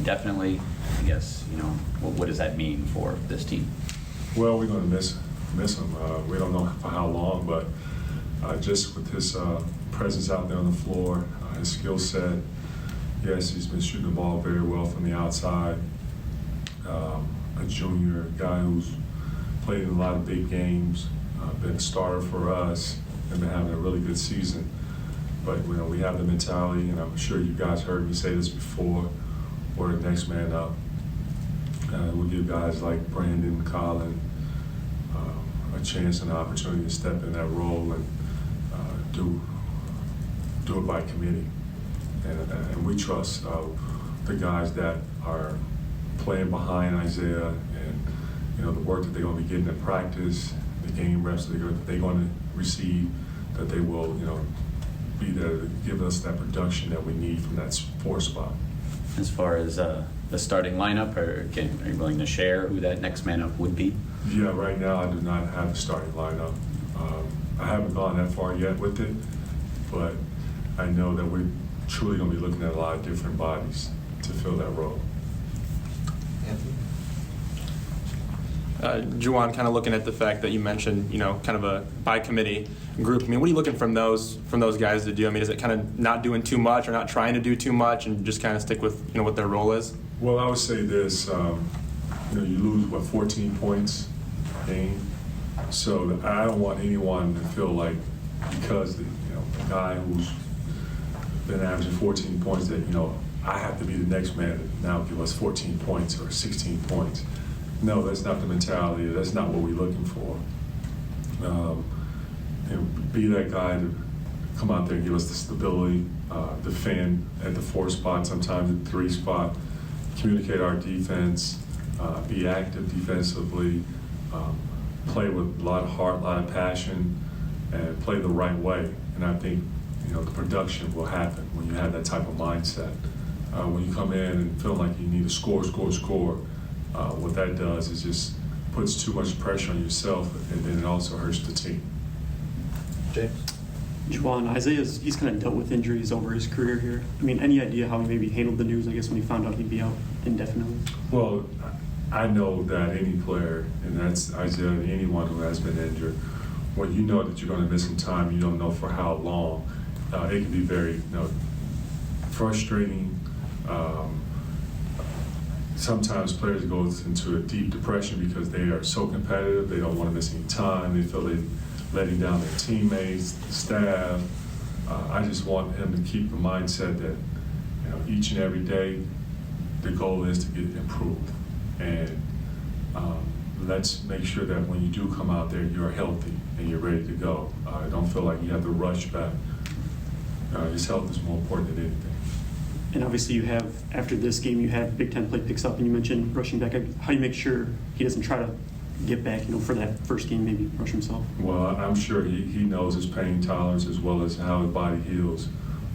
indefinitely. I guess, what does that mean for this team? Well, we're going to miss him. We don't know for how long, but just with his presence out there on the floor, his skill set, yes, he's been shooting the ball very well from the outside. A junior guy who's played in a lot of big games, been a starter for us, and been having a really good season. But we have the mentality, and I'm sure you guys heard me say this before, we're the next man up. We'll give guys like Brandon, Colin, a chance and an opportunity to step in that role and do it by committee. And we trust the guys that are playing behind Isaiah, and the work that they're going to be getting in practice, the game reps that they're going to receive, that they will be there to give us that production that we need from that 4 spot. As far as the starting lineup, are you willing to share who that next man up would be? Yeah, right now I do not have a starting lineup. I haven't gone that far yet with it, but I know that we're truly going to be looking at a lot of different bodies to fill that role. Juwan, kind of looking at the fact that you mentioned, kind of a by committee group. I mean, what are you looking from those guys to do? I mean, is it kind of not doing too much or not trying to do too much and just kind of stick with what their role is? Well, I would say this: you lose 14 points a game, so I don't want anyone to feel like because the guy who's been averaging 14 points that I have to be the next man to now give us 14 points or 16 points. No, that's not the mentality. That's not what we're looking for. Be that guy to come out there and give us the stability, defend at the 4 spot, sometimes at the 3 spot, communicate our defense, be active defensively, play with a lot of heart, a lot of passion, and play the right way. And I think the production will happen when you have that type of mindset. When you come in and feel like you need to score, what that does is just puts too much pressure on yourself, and then it also hurts the team. James? Juwan, he's kind of dealt with injuries over his career here. I mean, any idea how he maybe handled the news, I guess, when he found out he'd be out indefinitely? Well, I know that any player, and that's Isaiah, anyone who has been injured, when you know that you're going to miss some time, you don't know for how long, it can be very frustrating. Sometimes players go into a deep depression because they are so competitive, they don't want to miss any time, they feel they're letting down their teammates, the staff. I just want him to keep the mindset that each and every day the goal is to get improved. And let's make sure that when you do come out there, you're healthy and you're ready to go. Don't feel like you have to rush back. His health is more important than anything. And obviously you have, after this game, you have Big Ten play picks up, and you mentioned rushing back. How do you make sure he doesn't try to get back, for that first game, maybe rush himself? Well, I'm sure he knows his pain tolerance as well as how his body heals.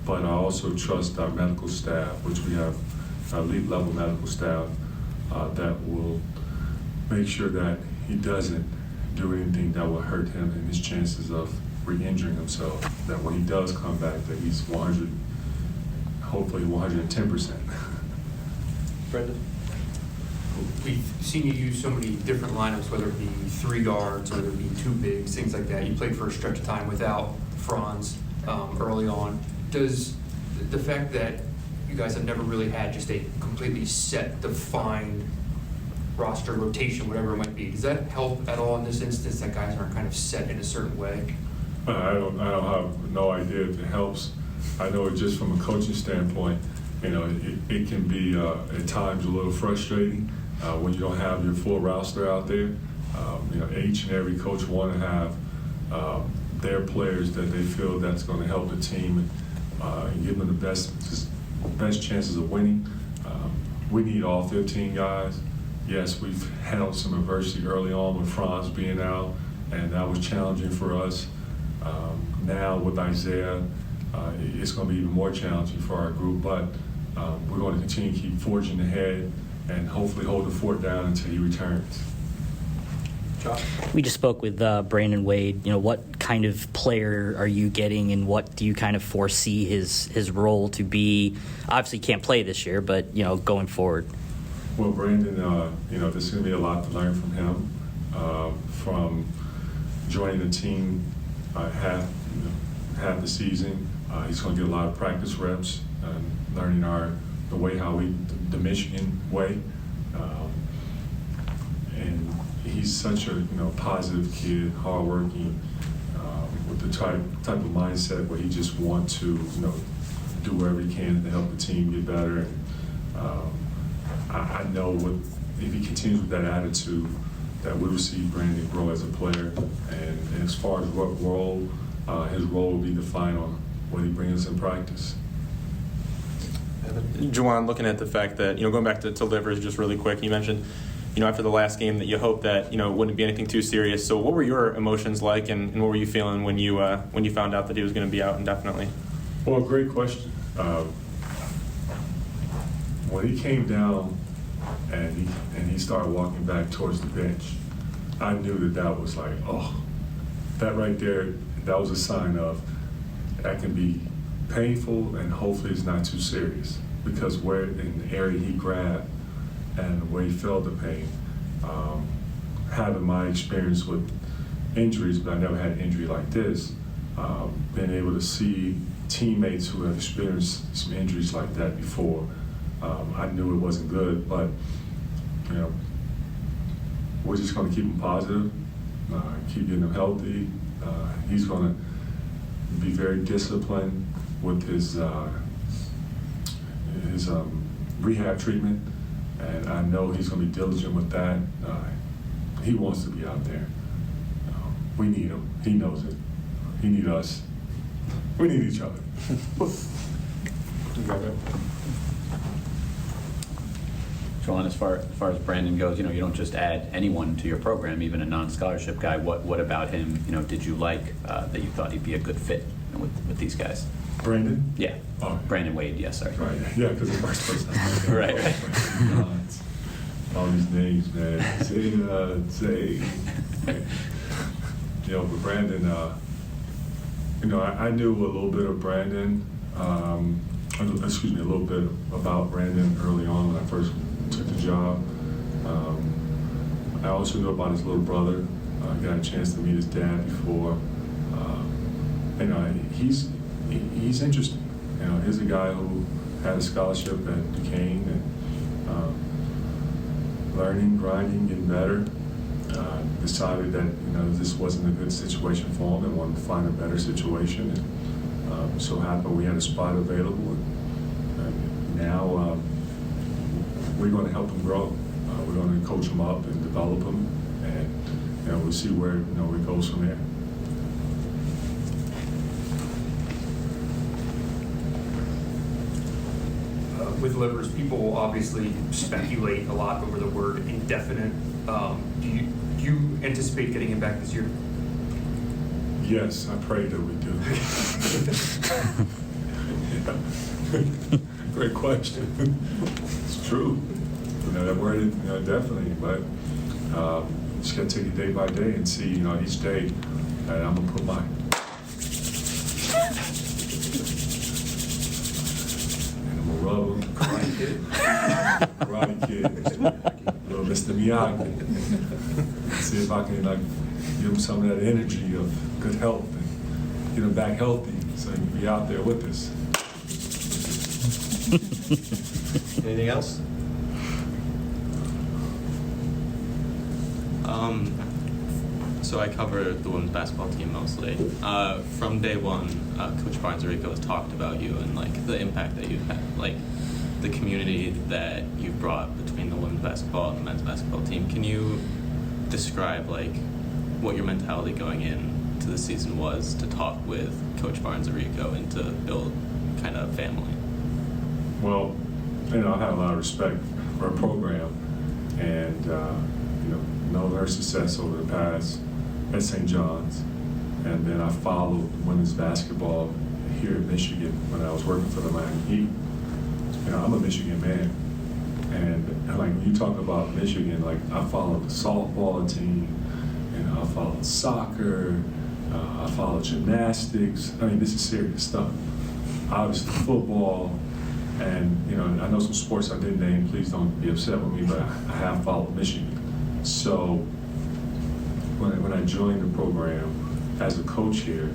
But I also trust our medical staff, which we have elite level medical staff that will make sure that he doesn't do anything that will hurt him and his chances of re-injuring himself. That when he does come back, that he's 100, hopefully 110%. Brendan? We've seen you use so many different lineups, whether it be 3 guards, whether it be 2 bigs, things like that. You played for a stretch of time without Franz early on. Does the fact that you guys have never really had just a completely set, defined roster rotation, whatever it might be, does that help at all in this instance, that guys aren't kind of set in a certain way? I don't have no idea if it helps. I know just from a coaching standpoint, it can be at times a little frustrating when you don't have your full roster out there. Each and every coach want to have their players that they feel that's going to help the team and give them the best chances of winning. We need all 15 guys. Yes, we've had some adversity early on with Franz being out, and that was challenging for us. Now with Isaiah, it's going to be even more challenging for our group, but we're going to continue to keep forging ahead and hopefully hold the fort down until he returns. Josh? We just spoke with Brandon Wade. What kind of player are you getting, and what do you kind of foresee his role to be? Obviously, he can't play this year, but going forward. Well, Brandon, there's going to be a lot to learn from him. From joining the team half the season, he's going to get a lot of practice reps, learning the Michigan way. And he's such a positive kid, hardworking, with the type of mindset where he just wants to do whatever he can to help the team get better. And I know if he continues with that attitude, that we will see Brandon grow as a player. And as far as what role, his role will be defined on what he brings in practice. Juwan, looking at the fact that, going back to Livers just really quick, you mentioned, after the last game that you hoped that, it wouldn't be anything too serious. So what were your emotions like, and what were you feeling when you found out that he was going to be out indefinitely? Well, great question. When he came down and he started walking back towards the bench, I knew that was like, that right there, that was a sign of that can be painful, and hopefully it's not too serious, because where in the area he grabbed and where he felt the pain, having my experience with injuries, but I never had an injury like this, being able to see teammates who have experienced some injuries like that before, I knew it wasn't good, but we're just going to keep him positive, keep getting him healthy. He's going to be very disciplined with his rehab treatment, and I know he's going to be diligent with that. He wants to be out there. We need him. He knows it. He needs us. We need each other. Juwan, as far as Brandon goes, you don't just add anyone to your program, even a non-scholarship guy. What about him? Did you like that you thought he'd be a good fit with these guys? Brandon? Yeah. Oh. Brandon Wade, yes, sorry. Right. Yeah, because the first person. Right. All these names, man. Say. But Brandon, I knew a little bit of Brandon, a little bit about Brandon early on when I first took the job. I also knew about his little brother. I got a chance to meet his dad before. He's interesting. He's a guy who had a scholarship at Duquesne and learning, grinding, getting better. Decided that this wasn't a good situation for him and wanted to find a better situation. And so happened we had a spot available. And now we're going to help him grow. We're going to coach him up and develop him, and we'll see where it goes from there. With Livers, people obviously speculate a lot over the word indefinite. Do you anticipate getting him back this year? Yes, I pray that we do. Great question. It's true. That word, definitely. But just got to take it day by day and see, each day that I'm gonna put my. And I'm gonna rub him. Karate Kid. Karate Kid. Little Mr. Miyagi. See if I can give him some of that energy of good health and get him back healthy so he can be out there with us. Anything else? So I cover the women's basketball team mostly. From day one, Coach Barnes-Arico has talked about you and the impact that you've had, the community that you've brought between the women's basketball and the men's basketball team. Can you describe what your mentality going into the season was to talk with Coach Barnes-Arico and to build kind of family? Well, I have a lot of respect for her program and know her success over the past at St. John's. And then I followed women's basketball here in Michigan when I was working for the Miami Heat. I'm a Michigan man. And when you talk about Michigan, I followed the softball team I followed soccer. I followed gymnastics. I mean, this is serious stuff. Obviously, football, and I know some sports I didn't name. Please don't be upset with me, but I have followed Michigan. So when I joined the program as a coach here,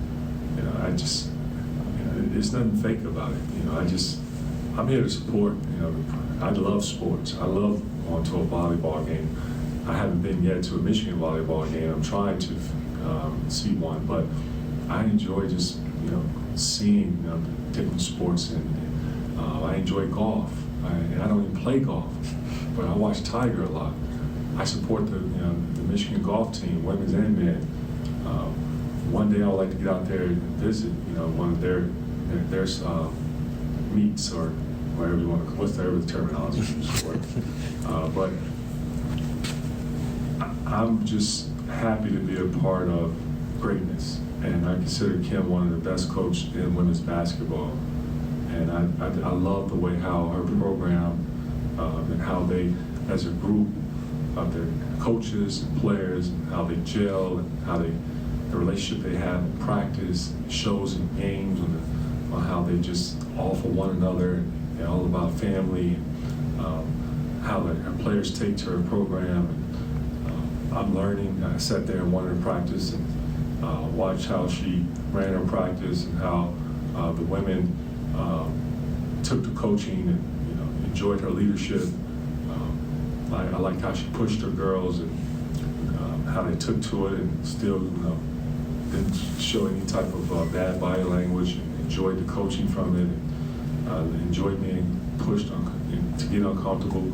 I just, there's nothing fake about it. I'm here to support. I love sports. I love going to a volleyball game. I haven't been yet to a Michigan volleyball game. I'm trying to see one, but I enjoy just seeing different sports, and I enjoy golf. And I don't even play golf, but I watch Tiger a lot. I support the Michigan golf team, women's and men. One day I would like to get out there and visit, one of their meets, or whatever you want to, what's the terminology for it. But I'm just happy to be a part of greatness, and I consider Kim one of the best coaches in women's basketball. And I love the way how her program and how they, as a group of their coaches and players, and how they gel, and how the relationship they have in practice shows in games, on how they just all for one another, and all about family, and how the players take to her program. And I'm learning. I sat there and wanted to practice and watch how she ran her practice, and how the women took to coaching, and enjoyed her leadership. I like how she pushed her girls, and how they took to it, and still didn't show any type of bad body language, and enjoyed the coaching from it, and enjoyed being pushed to get uncomfortable.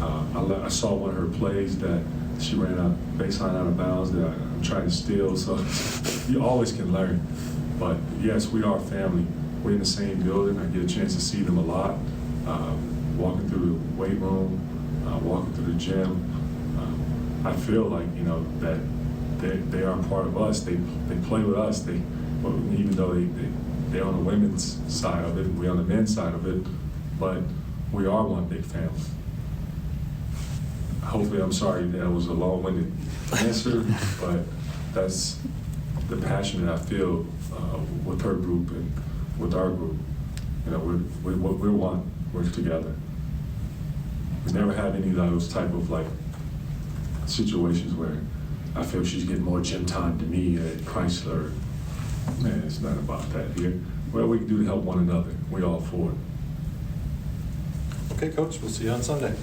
I saw one of her plays that she ran a baseline out of bounds that I'm trying to steal, so you always can learn. But yes, we are family. We're in the same building. I get a chance to see them a lot, walking through the weight room, walking through the gym. I feel like that they are part of us. They play with us. Even though they're on the women's side of it, we're on the men's side of it, but we are one big family. Hopefully, I'm sorry that was a long-winded answer, but that's the passion that I feel with her group and with our group. We're one. We're together. We never have any of those type of situations where I feel she's getting more gym time than me at Chrysler. Man, it's not about that here. Well, we can do to help one another. We all for it. Okay, Coach, we'll see you on Sunday.